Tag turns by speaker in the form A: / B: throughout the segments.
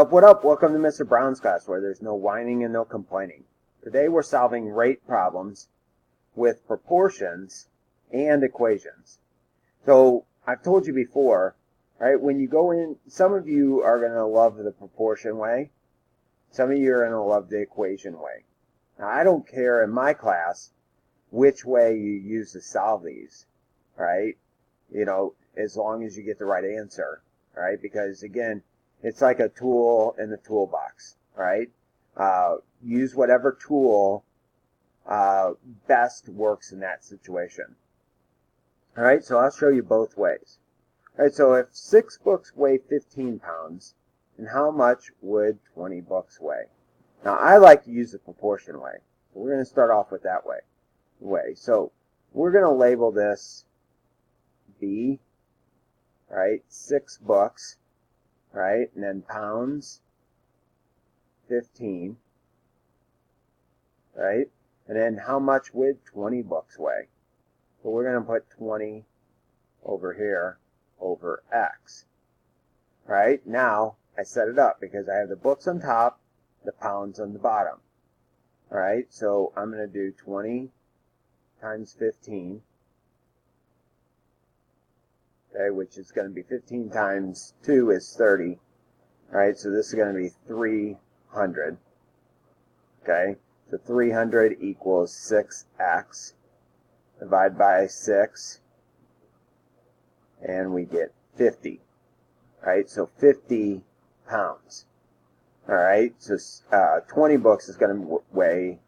A: up, what up? Welcome to Mr. Brown's class, where there's no whining and no complaining. Today we're solving rate problems with proportions and equations. So I've told you before, right, when you go in, some of you are going to love the proportion way. Some of you are going to love the equation way. Now, I don't care in my class which way you use to solve these, right? You know, as long as you get the right answer, right? Because, again, it's like a tool in the toolbox, right? Use whatever tool best works in that situation. All right, so I'll show you both ways. All right, so if 6 books weigh 15 pounds, then how much would 20 books weigh? Now, I like to use the proportion way. So we're going to start off with that way. So we're going to label this B, right? 6 books, right? And then pounds, 15, right? And then how much would 20 books weigh? So we're going to put 20 over here over X. Right? Now, I set it up because I have the books on top, the pounds on the bottom. Alright, so I'm going to do 20 times 15, okay, which is going to be 15 times 2 is 30. Alright, so this is going to be 300. Okay, so 300 equals 6x. Divide by 6, and we get 50. Right, so 50 pounds. All right, so 20 books is going to weigh,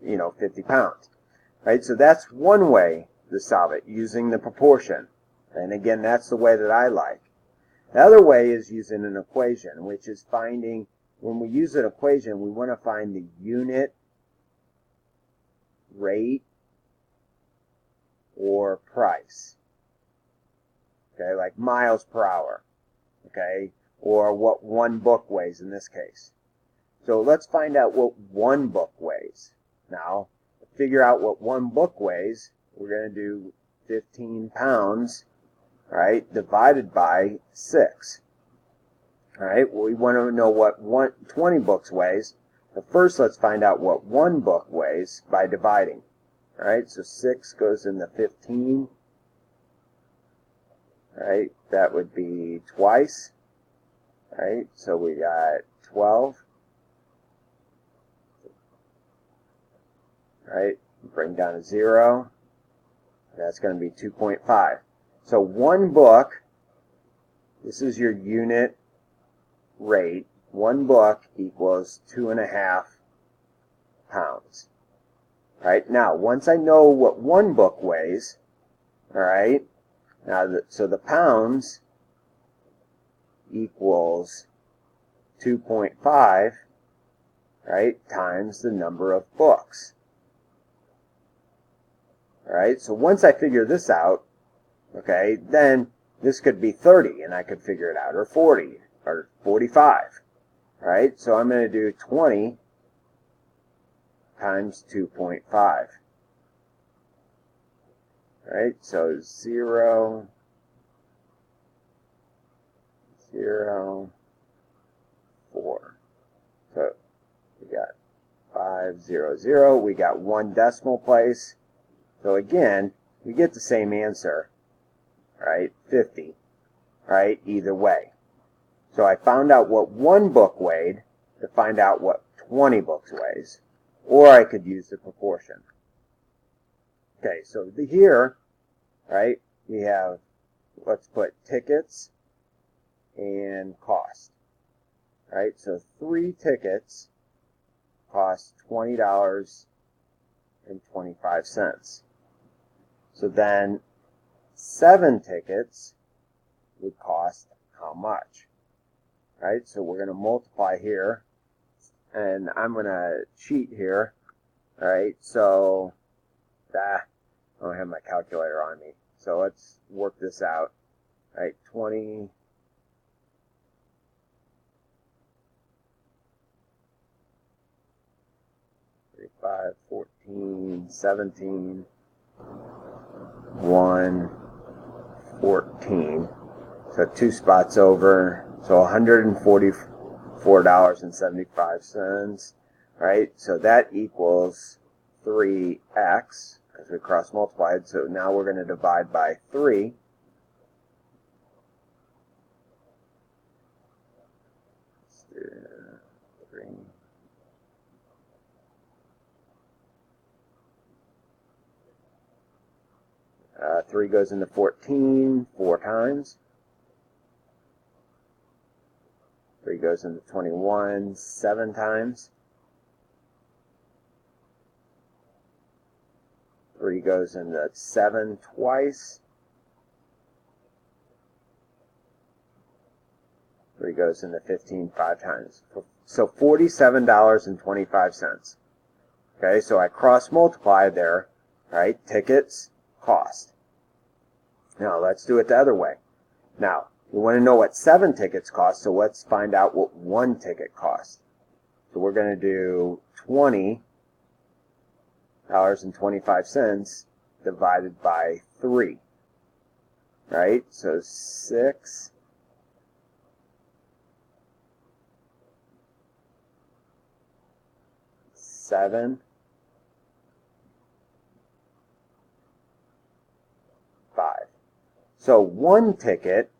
A: 50 pounds. Right, so that's one way to solve it, using the proportion. And again, that's the way that I like. The other way is using an equation, which is finding, when we use an equation, we want to find the unit rate or price. Okay, like miles per hour. Okay, or what one book weighs in this case. So let's find out what one book weighs. Now, to figure out what one book weighs, we're going to do 15 pounds, right, divided by 6. All right, well, we want to know what 20 books weighs. But first, let's find out what one book weighs by dividing. All right, so 6 goes into 15. All right, that would be twice. All right, so we got 12. All right, bring down a 0. That's going to be 2.5. So one book, this is your unit rate. One book equals 2.5 pounds. All right, now once I know what one book weighs, all right, now so the pounds equals 2.5, right, times the number of books. All right, so once I figure this out, okay, then this could be 30 and I could figure it out, or 40, or 45. All right, so I'm going to do 20 times 2.5. All right, so 0, 0, 4. So we got 5, 0, 0. We got one decimal place. So again, we get the same answer, right? 50, right? Either way. So I found out what one book weighed to find out what 20 books weighs. Or I could use the proportion. Okay, so here, right, we have, let's put tickets and cost. Right, so 3 tickets cost $20.25. So then 7 tickets would cost how much? Right, so we're going to multiply here. And I'm going to cheat here. All right, so I don't have my calculator on me. So let's work this out. All right, 20. 5, 14, 17, 1, 14. So 2 spots over. So 140, $4.75, right? So that equals 3x, because we cross multiplied. So now we're going to divide by 3. Let's do 3. Three goes into 14 4 times. 3 goes into 21 7 times. 3 goes into 7 twice. 3 goes into 15 5 times. So $47.25. Okay, so I cross multiply there, right? Tickets, cost. Now let's do it the other way. Now, we want to know what 7 tickets cost, so let's find out what 1 ticket costs. So we're going to do $20.25 divided by 3. Right? So 6 7 5. So 1 ticket,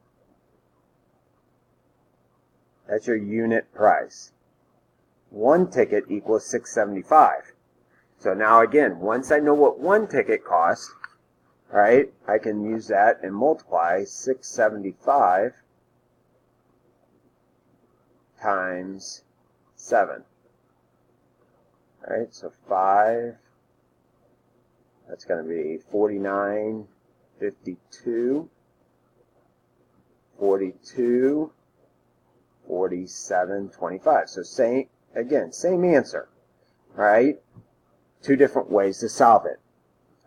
A: that's your unit price. 1 ticket equals $6.75. So now again, once I know what 1 ticket costs, right, I can use that and multiply $6.75 times 7. All right, so 5, that's going to be 49.52, 42, 47.25. So same answer, right? 2 different ways to solve it.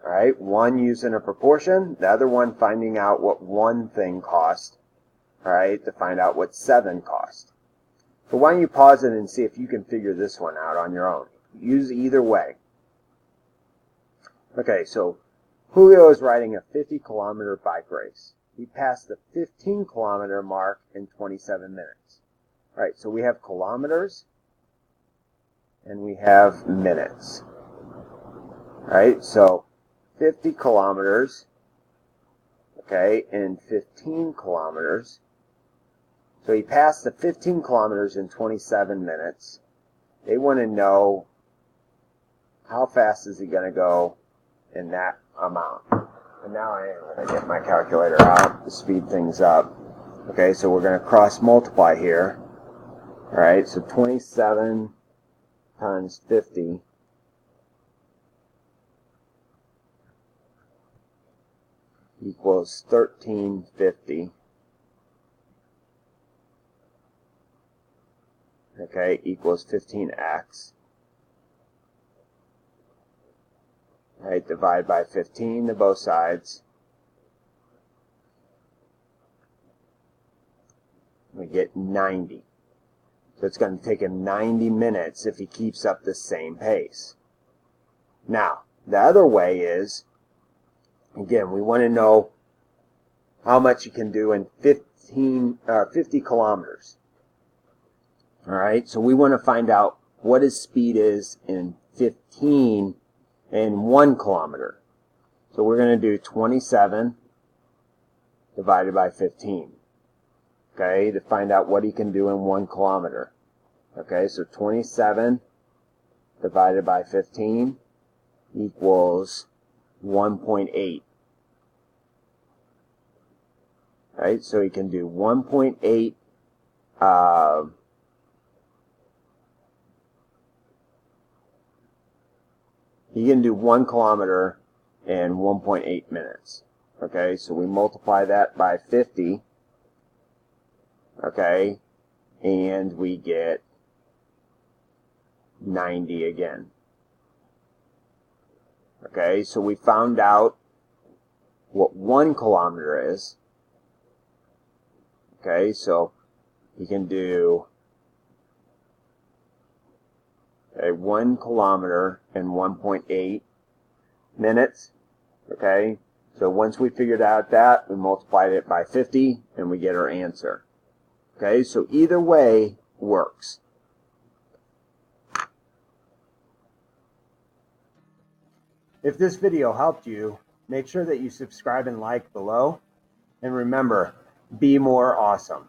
A: All right, one using a proportion, the other one finding out what 1 thing cost, all right, to find out what 7 cost. So why don't you pause it and see if you can figure this one out on your own. Use either way. Okay, so Julio is riding a 50-kilometer bike race. He passed the 15-kilometer mark in 27 minutes. All right, so we have kilometers and we have minutes. All right, so 50 kilometers, okay, and 15 kilometers. So he passed the 15 kilometers in 27 minutes. They want to know how fast is he going to go in that amount. And now I am going to get my calculator out to speed things up. Okay, so we're going to cross multiply here. All right, so 27 times 50 equals 1350. Okay, equals 15x. Right, divide by 15 to both sides. We get 90. So it's going to take him 90 minutes if he keeps up the same pace. Now, the other way is, again, we want to know how much you can do in 50 kilometers. All right, so we want to find out what his speed is in 15 and 1 kilometer. So we're going to do 27 divided by 15. Okay, to find out what he can do in 1 kilometer. Okay, so 27 divided by 15 equals 1.8. Right, so he can do 1.8 he can do 1 kilometer in 1.8 minutes. Okay, so we multiply that by 50. Okay, and we get 90 again. Okay, so we found out what 1 kilometer is. Okay, so he can do 1 kilometer in 1.8 minutes. Okay, so once we figured out that, we multiplied it by 50 and we get our answer. Okay, so either way, works. If this video helped you, make sure that you subscribe and like below. And remember, be more awesome.